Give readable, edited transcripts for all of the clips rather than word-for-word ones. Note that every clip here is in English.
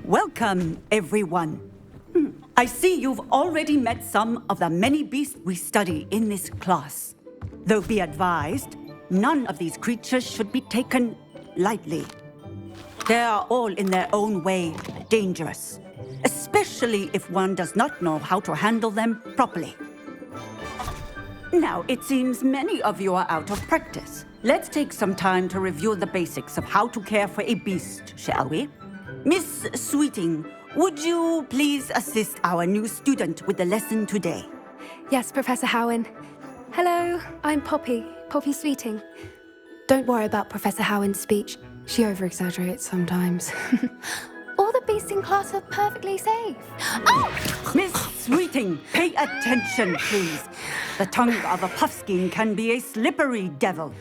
Welcome, everyone. I see you've already met some of the many beasts we study in this class. Though be advised, none of these creatures should be taken lightly. They are all in their own way dangerous, especially if one does not know how to handle them properly. Now, it seems many of you are out of practice. Let's take some time to review the basics of how to care for a beast, shall we? Miss Sweeting, would you please assist our new student with the lesson today? Yes, Professor Howin. Hello, I'm Poppy Sweeting. Don't worry about Professor Howin's speech. She over-exaggerates sometimes. All the beasts in class are perfectly safe. Oh! Miss Sweeting, pay attention, please. The tongue of a puffskein can be a slippery devil.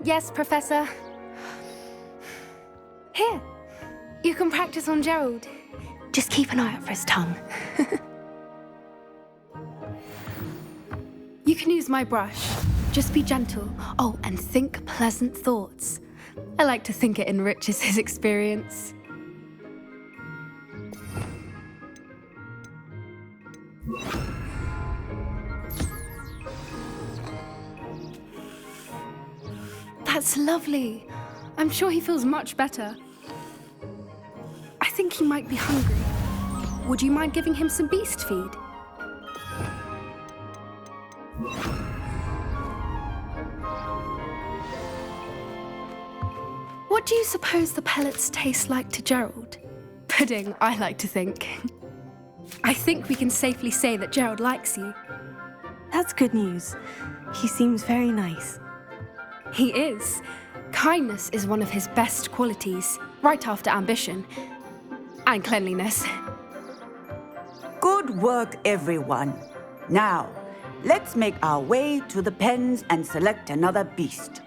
Yes, Professor. Here, you can practice on Gerald. Just keep an eye out for his tongue. You can use my brush. Just be gentle. Oh, and think pleasant thoughts. I like to think it enriches his experience. That's lovely. I'm sure he feels much better. I think he might be hungry. Would you mind giving him some beast feed? What do you suppose the pellets taste like to Gerald? Pudding, I like to think. I think we can safely say that Gerald likes you. That's good news. He seems very nice. He is. Kindness is one of his best qualities, right after ambition. And cleanliness. Good work, everyone. Now, let's make our way to the pens and select another beast.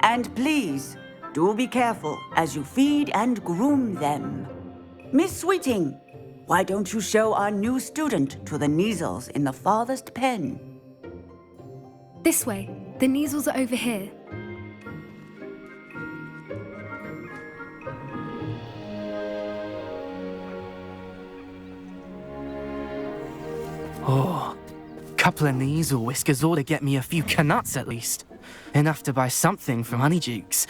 And please, do be careful as you feed and groom them. Miss Sweeting, why don't you show our new student to the Neasels in the farthest pen? This way. The Neasels are over here. Oh, couple of Neasel whiskers ought to get me a few canuts at least. Enough to buy something from Honeydukes.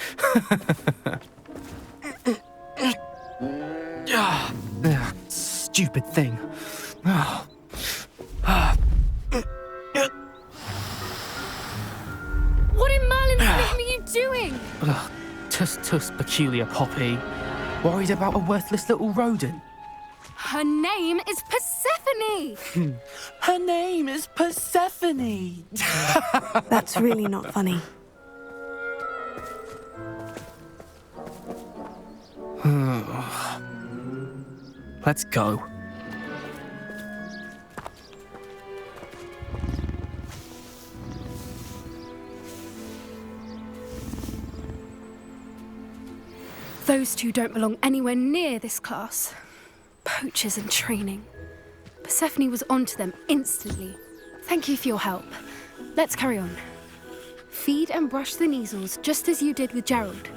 Stupid thing. What in Merlin's name are you doing? Tuss, peculiar Poppy. Worried about a worthless little rodent. Her name is Persephone! Her name is Persephone! That's really not funny. Let's go. Those two don't belong anywhere near this class. Poachers in training. Persephone was onto them instantly. Thank you for your help. Let's carry on. Feed and brush the Neasels just as you did with Gerald.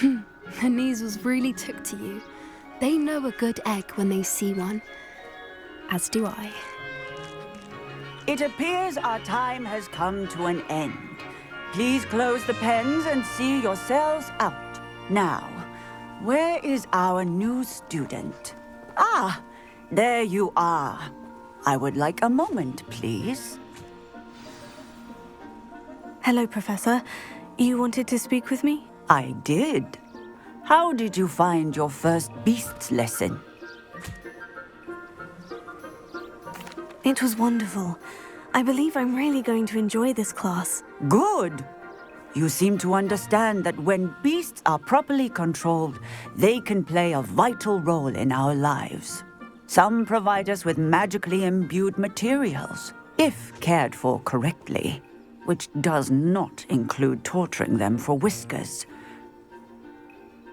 The Neasels really took to you. They know a good egg when they see one. As do I. It appears our time has come to an end. Please close the pens and see yourselves out. Now, where is our new student? Ah, there you are. I would like a moment, please. Hello, Professor. You wanted to speak with me? I did. How did you find your first beasts lesson? It was wonderful. I believe I'm really going to enjoy this class. Good. You seem to understand that when beasts are properly controlled, they can play a vital role in our lives. Some provide us with magically imbued materials, if cared for correctly, which does not include torturing them for whiskers.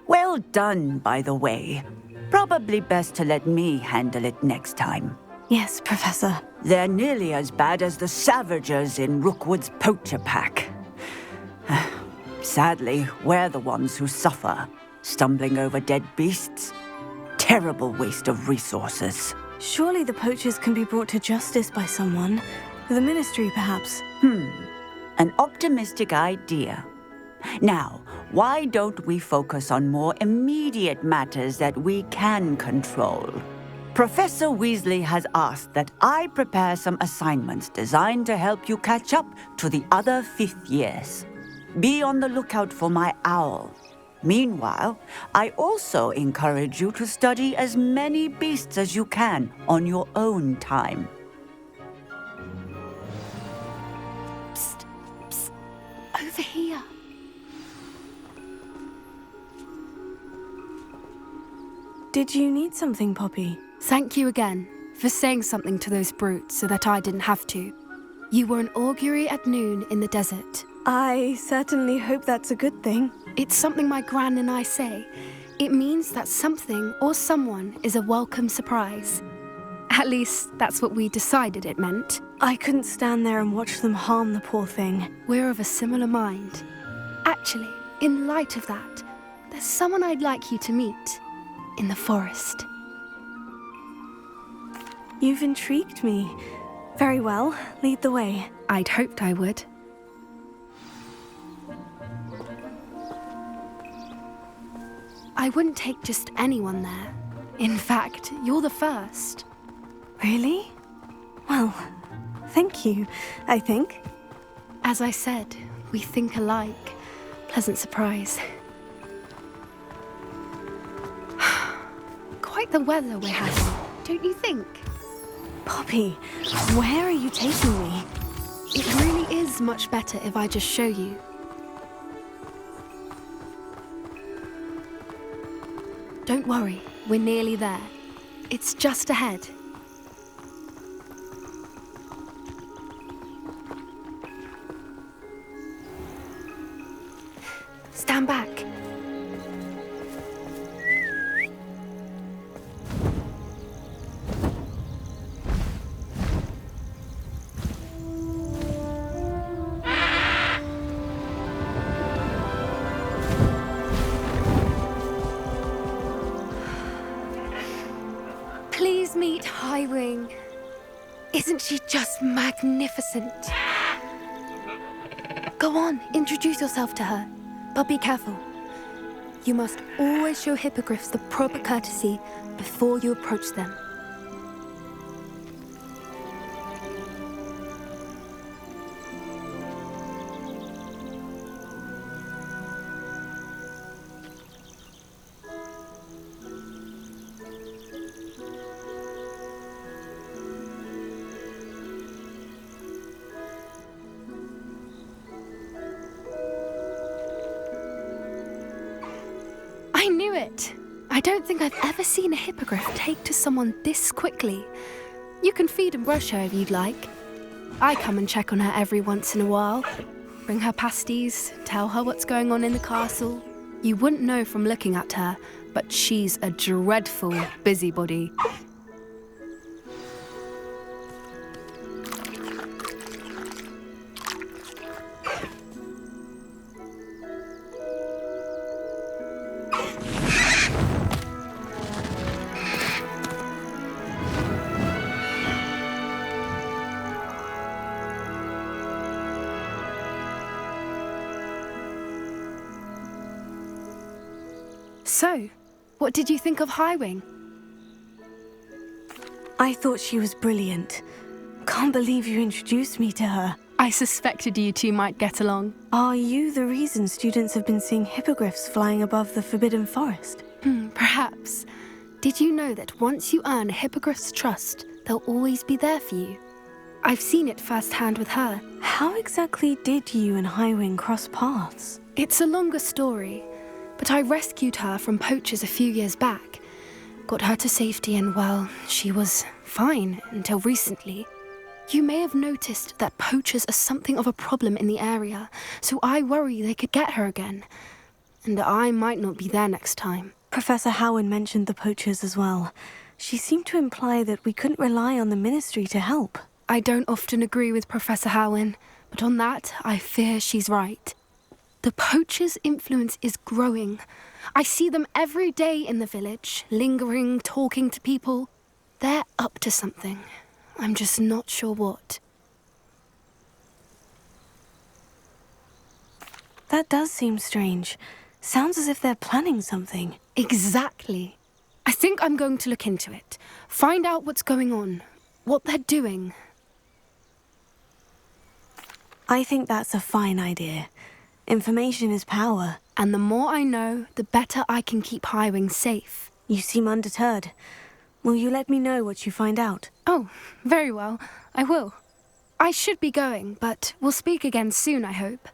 Well done, by the way. Probably best to let me handle it next time. Yes, Professor. They're nearly as bad as the Savagers in Rookwood's poacher pack. Sadly, we're the ones who suffer, stumbling over dead beasts. Terrible waste of resources. Surely the poachers can be brought to justice by someone. The Ministry, perhaps. An optimistic idea. Now, why don't we focus on more immediate matters that we can control? Professor Weasley has asked that I prepare some assignments designed to help you catch up to the other fifth years. Be on the lookout for my owl. Meanwhile, I also encourage you to study as many beasts as you can on your own time. Psst, psst, over here. Did you need something, Poppy? Thank you again for saying something to those brutes so that I didn't have to. You were an augury at noon in the desert. I certainly hope that's a good thing. It's something my gran and I say. It means that something or someone is a welcome surprise. At least, that's what we decided it meant. I couldn't stand there and watch them harm the poor thing. We're of a similar mind. Actually, in light of that, there's someone I'd like you to meet in the forest. You've intrigued me. Very well, lead the way. I'd hoped I would. I wouldn't take just anyone there. In fact, you're the first. Really? Well, thank you, I think. As I said, we think alike. Pleasant surprise. Quite the weather we're having, don't you think? Poppy, where are you taking me? It really is much better if I just show you. Don't worry, we're nearly there. It's just ahead. Stand back. Please meet Highwing. Isn't she just magnificent? Go on, introduce yourself to her. But be careful. You must always show hippogriffs the proper courtesy before you approach them. I knew it! I don't think I've ever seen a hippogriff take to someone this quickly. You can feed and brush her if you'd like. I come and check on her every once in a while. Bring her pasties, tell her what's going on in the castle. You wouldn't know from looking at her, but she's a dreadful busybody. So, what did you think of Highwing? I thought she was brilliant. Can't believe you introduced me to her. I suspected you two might get along. Are you the reason students have been seeing hippogriffs flying above the Forbidden Forest? Perhaps. Did you know that once you earn a hippogriff's trust, they'll always be there for you? I've seen it firsthand with her. How exactly did you and Highwing cross paths? It's a longer story, but I rescued her from poachers a few years back. Got her to safety and, well, she was fine until recently. You may have noticed that poachers are something of a problem in the area, so I worry they could get her again. And I might not be there next time. Professor Howard mentioned the poachers as well. She seemed to imply that we couldn't rely on the Ministry to help. I don't often agree with Professor Howin, but on that, I fear she's right. The poachers' influence is growing. I see them every day in the village, lingering, talking to people. They're up to something. I'm just not sure what. That does seem strange. Sounds as if they're planning something. Exactly. I think I'm going to look into it. Find out what's going on, what they're doing. I think that's a fine idea. Information is power. And the more I know, the better I can keep Highwing safe. You seem undeterred. Will you let me know what you find out? Oh, very well. I will. I should be going, but we'll speak again soon, I hope.